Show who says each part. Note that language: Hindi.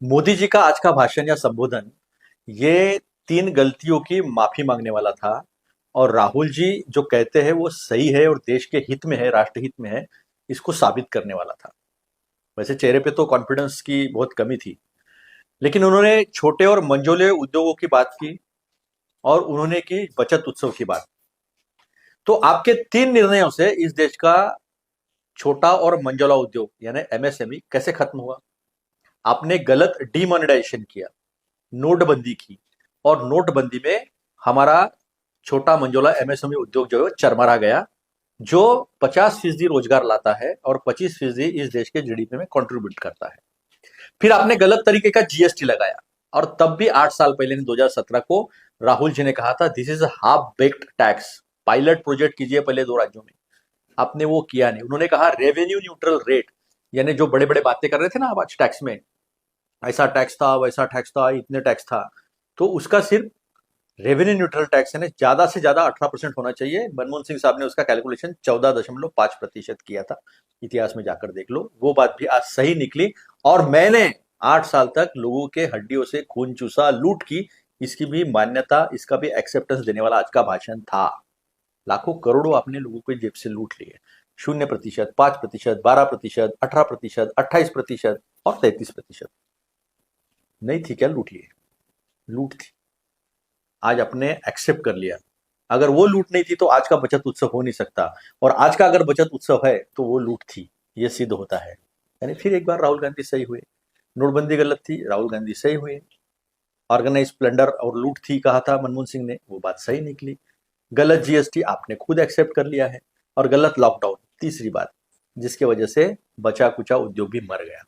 Speaker 1: मोदी जी का आज का भाषण या संबोधन ये 3 गलतियों की माफी मांगने वाला था। और राहुल जी जो कहते हैं वो सही है और देश के हित में है, राष्ट्र हित में है, इसको साबित करने वाला था। वैसे चेहरे पे तो कॉन्फिडेंस की बहुत कमी थी, लेकिन उन्होंने छोटे और मंझोले उद्योगों की बात की और उन्होंने की बचत उत्सव की बात। तो आपके 3 निर्णयों से इस देश का छोटा और मंझोला उद्योग यानी एमएसएमई कैसे खत्म हुआ। आपने गलत डीमोनेटाइजेशन किया, नोटबंदी की, और नोटबंदी में हमारा छोटा मंझोला एमएसएमई उद्योग जो है वो चरमरा गया, जो 50% रोजगार लाता है और 25% इस देश के जीडीपी में कंट्रीब्यूट करता है। फिर आपने गलत तरीके का जीएसटी लगाया, और तब भी 8 साल पहले 2017 को राहुल जी ने कहा था this is half baked tax, pilot project कीजिए पहले 2 राज्यों में। आपने वो किया नहीं। उन्होंने कहा रेवेन्यू न्यूट्रल रेट, यानी जो बड़े बड़े बातें कर रहे थे ना आप आज टैक्स में, ऐसा टैक्स था, वैसा टैक्स था, इतने टैक्स था, तो उसका सिर्फ रेवेन्यू न्यूट्रल टैक्स यानी ज्यादा से ज्यादा 18% होना चाहिए। मनमोहन सिंह साहब ने उसका कैलकुलेशन 14.5% किया था। इतिहास में जाकर देख लो, वो बात भी आज सही निकली। और मैंने 8 साल तक लोगों के हड्डियों से खून चूसा, लूट की, इसकी भी मान्यता, इसका भी एक्सेप्टेंस देने वाला आज का भाषण था। लाखों करोड़ों आपने लोगों को जेब से लूट लिए। 0%, 5%, 12%, 18%, 28% और 33%। नहीं थी क्या लूट लिए? लूट थी। आज आपने एक्सेप्ट कर लिया। अगर वो लूट नहीं थी तो आज का बचत उत्सव हो नहीं सकता, और आज का अगर बचत उत्सव है तो वो लूट थी, ये सिद्ध होता है। यानी फिर एक बार राहुल गांधी सही हुए। नोटबंदी गलत थी, राहुल गांधी सही हुए। ऑर्गेनाइज प्लंडर और लूट थी कहा था मनमोहन सिंह ने, वो बात सही निकली। गलत जीएसटी आपने खुद एक्सेप्ट कर लिया है। और गलत लॉकडाउन तीसरी बात, जिसकी वजह से बचा कुचा उद्योग भी मर गया।